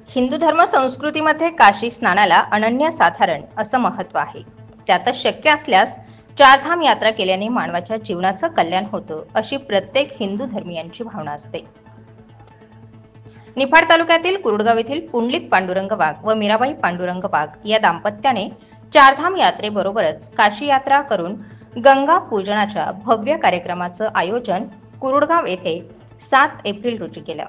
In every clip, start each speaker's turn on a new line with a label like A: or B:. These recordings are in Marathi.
A: हिंदू धर्म संस्कृतीमध्ये काशी स्नानाला अनन्यसाधारण असं महत्त्व आहे। त्यातच शक्य असल्यास चारधाम यात्रा केल्याने मानवाच्या जीवनाचं कल्याण होतं, अशी प्रत्येक हिंदू धर्मियांची भावना असते। निफाड तालुक्यातील कुरुडगाव येथील पुंडलिक पांडुरंग वाघ व मीराबाई पांडुरंग वाघ या दाम्पत्याने चारधाम यात्रेबरोबरच काशी यात्रा करून गंगा पूजनाच्या भव्य कार्यक्रमाचं आयोजन कुरुडगाव येथे 7 एप्रिल रोजी केलं।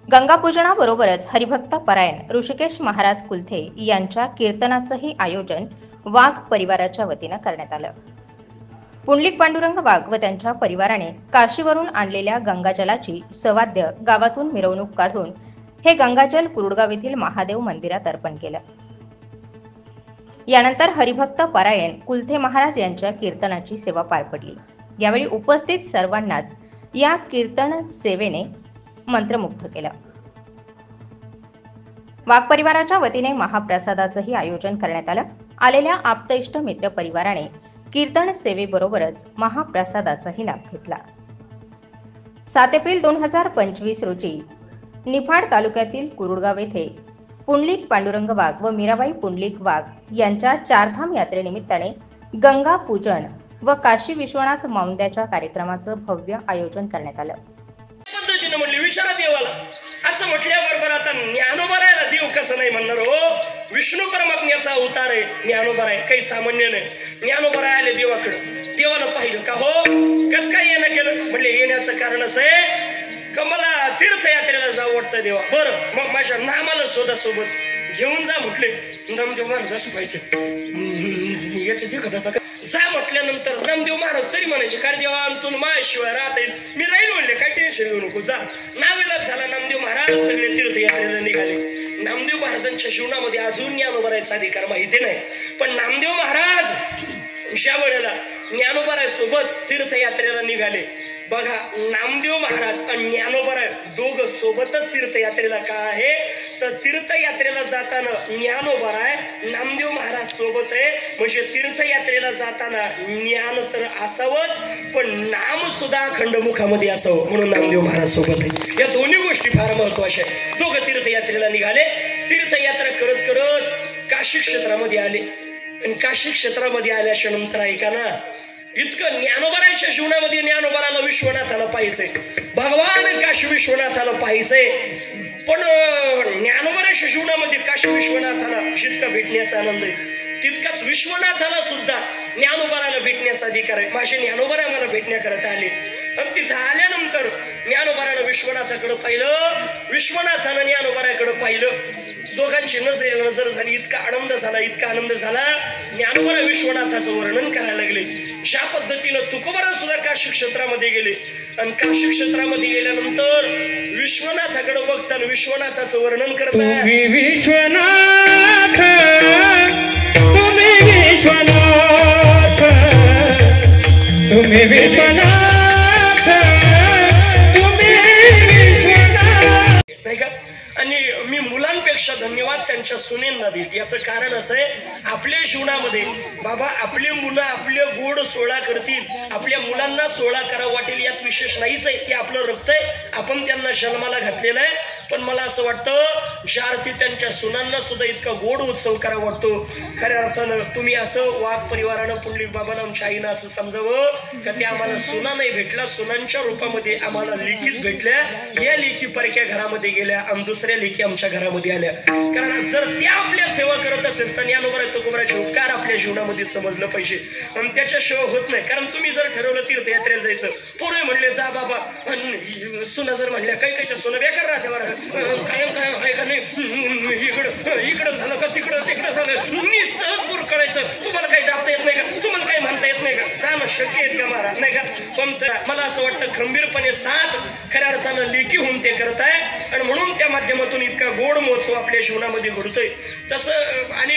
A: गंगा पूजनाबरोबरच हरिभक्त परायण ऋषिकेश महाराज कुलथे यांच्या कीर्तनाचंही आयोजन वाघ परिवाराच्या वतीनं करण्यात आलं। पुंडलिक पांडुरंग वाघ व त्यांच्या परिवाराने काशीवरून आणलेल्या गंगाजलाची सवाद्य गावातून मिरवणूक काढून हे गंगाजल कुरुडगाव येथील महादेव मंदिरात अर्पण केलं। यानंतर हरिभक्त परायण कुलथे महाराज यांच्या कीर्तनाची सेवा पार पडली। यावेळी उपस्थित सर्वांनाच या कीर्तन सेवेने मंत्रमुग्ध केलं। वाघ परिवाराच्या वतीने महाप्रसादाचंही आयोजन करण्यात आलं। आलेल्या आप्तइष्ट मित्र परिवाराने कीर्तन सेवेबरोबरच महाप्रसादाचाही लाभ घेतला। 7 एप्रिल 2025 रोजी निफाड तालुक्यातील कुरुडगाव येथे पुंडलिक पांडुरंग वाघ व मीराबाई पुंडलिक वाघ यांच्या चारधाम यात्रेनिमित्ताने गंगा पूजन व काशी विश्वनाथ मौंद्याच्या कार्यक्रमाचं भव्य आयोजन करण्यात आलं।
B: पद्धतीने म्हणले विचारा देवाला असं म्हटल्याबरोबर आता ज्ञानोबरायला देव कसं नाही म्हणणार हो। विष्णू परमात्म्याचा अवतार आहे ज्ञानोबराय, काही सामान्य नाही। ज्ञानोबराय आले देवाकडे, देवानं पाहिलं का हो कसं काय येणं केलं? म्हणले येण्याचं कारण असं आहे का मला तीर्थयात्रेला जावं वाटतं देवा। बरं मग माझ्या नामाला शोधा सोबत घेऊन जा म्हटले। नामदेव महाराज पाहिजे याचे देखत जा म्हटल्यानंतर नामदेव महाराज तरी म्हणायचे काय देवा आमतून माझ्याशिवाय राहता येईल, मी राहील म्हणले काय टेन्शन घेऊ नको जा। नावेलाच झाला नामदेव महाराज सगळे तीर्थयात्रेला निघाले। नामदेव महाराजांच्या जीवनामध्ये अजून ज्ञानोबरायचा अधिकार माहिती नाही, पण नामदेव महाराज ज्या वेळेला ज्ञानोबराय सोबत तीर्थयात्रेला निघाले बघा, नामदेव महाराज आणि ज्ञानोबराय दोघं सोबतच तीर्थयात्रेला का आहे तर तीर्थयात्रेला जाताना ज्ञानोबराय नामदेव महाराज सोबत आहे, म्हणजे तीर्थयात्रेला जाताना ज्ञान तर असावंच पण नाम सुद्धा अखंड मुखामध्ये असावं म्हणून नामदेव महाराज सोबत आहे। या दोन्ही गोष्टी फार महत्वाच्या आहेत। दोघं तीर्थयात्रेला निघाले, तीर्थयात्रा करत करत काशी क्षेत्रामध्ये आले आणि काशी क्षेत्रामध्ये आल्याच्या नंतर ऐका ना, इतकं ज्ञानोबरायच्या जीवनामध्ये ज्ञानोबराला विश्वनाथाला पाहिजे, भगवान काशी विश्वनाथाला पाहिजे, पण ज्ञानोबरायच्या जीवनामध्ये काशी विश्वनाथाला जितका भेटण्याचा आनंद आहे तितकाच विश्वनाथाला सुद्धा ज्ञानोबराला भेटण्याचा अधिकार आहे। माझे ज्ञानोबरा मला भेटण्याकरता आले आणि तिथं आल्यानंतर ज्ञानोबरानं विश्वनाथाकडे पाहिलं, विश्वनाथानं ज्ञानोबराकडे पाहिलं, दोघांची नजर झाली। इतका आनंद झाला ज्ञानोबरा विश्वनाथाचं वर्णन करायला लागले। ज्या पद्धतीनं तुकोबरा सुद्धा काशी क्षेत्रामध्ये गेले आणि काशी क्षेत्रामध्ये गेल्यानंतर विश्वनाथाकडे बघताना विश्वनाथाचं वर्णन करतात,
C: तुम्ही विश्वनाथ तुम्ही विश्वनाथ तुम्ही विश्वनाथ तुम्ही विश्वनाथ
B: नाही का। आणि मी मुलांपेक्षा धन्यवाद त्यांच्या सुनेंना देत। याचं कारण असं आहे आपल्या जीवनामध्ये बाबा आपली मुलं आपले गोड सोळा करतील, आपल्या मुलांना सोळा करावं वाटेल यात विशेष नाहीच आहे, ते आपलं रक्त आहे, आपण त्यांना जन्माला घातलेलं आहे। पण मला असं वाटतं ज्या अर्थी त्यांच्या सुनांना सुद्धा इतका गोड उत्सव करावा वाटतो, खऱ्या अर्थानं तुम्ही असं वाघ परिवारानं पुंडलिक बाबांना आमच्या आईनं असं समजावं का ते आम्हाला सुना नाही भेटला, सुनांच्या रूपामध्ये आम्हाला लेकीच भेटल्या। या लेकी परक्या घरामध्ये गेल्या आणि दुसऱ्या लेकी आमच्या घरामध्ये आल्या, कारण जर त्या आपल्या सेवा करत असेल तर ज्ञानोबरा तुकोबराचे उपकार आपल्या जीवनामध्ये समजलं पाहिजे आणि त्याच्याशिवाय होत नाही। कारण तुम्ही जर ठरवलं तीर्थयात्रेला जायचं, पूर्वी म्हणले जा बाबा, सुना जर म्हणल्या काही सुना बेकार राहते बरं काय का नाही, इकडं झालं का तिकडं झालं, नुसतंच बुरकळायचं, तुम्हाला काही दाबता येत नाही का, तुम्हाला काही म्हणता येत नाही का, जाणं शक्य आहेत का महाराज नाही का। पण मला असं वाटतं खंबीरपणे साथ खऱ्या अर्थानं लेखी होऊन ते करताय आणि म्हणून त्या माध्यमातून इतका गोड महोत्सव आपल्या जीवनामध्ये घडतोय। तसं आणि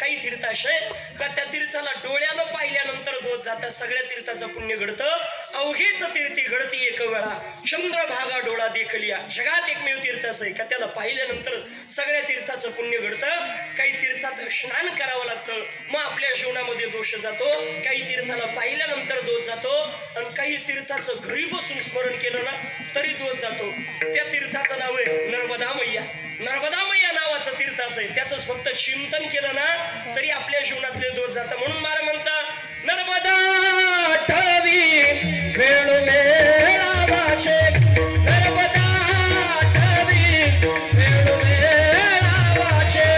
B: काही तीर्थ असे का त्या तीर्थाला डोळ्यानं पाहिल्यानंतर दोष जातात, सगळ्या तीर्थाचं पुण्य घडतं. अवघेच तीर्थी घडती एक वेळा, चंद्रभागा डोळा देखलिया. जगात एकमेव तीर्थ असं का त्याला पाहिल्यानंतर सगळ्या तीर्थाचं पुण्य घडतं. काही तीर्थात स्नान करावं लागतं, मग आपल्या जीवनामध्ये दोष जातो. काही तीर्थाला पाहिल्यानंतर दोष जातो, आणि काही तीर्थाचं घरी बसून स्मरण केलं ना तरी दोष जातो. त्या तीर्थाचं नाव आहे नर्मदा मैया. नर्मदा मैया नावाचं तीर्थ असेल, त्याचं फक्त चिंतन केलं ना तरी आपल्या जीवनातले दोष जातात. म्हणून मला म्हणतात नर्मदा आठवी वेळोवेळा वाचे, नर्मदा आठवी वेळोवेळा वाचे,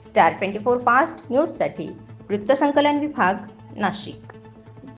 A: स्टार 24 फास्ट न्यूजसाठी वृत्तसंकलन विभाग, नाशिक.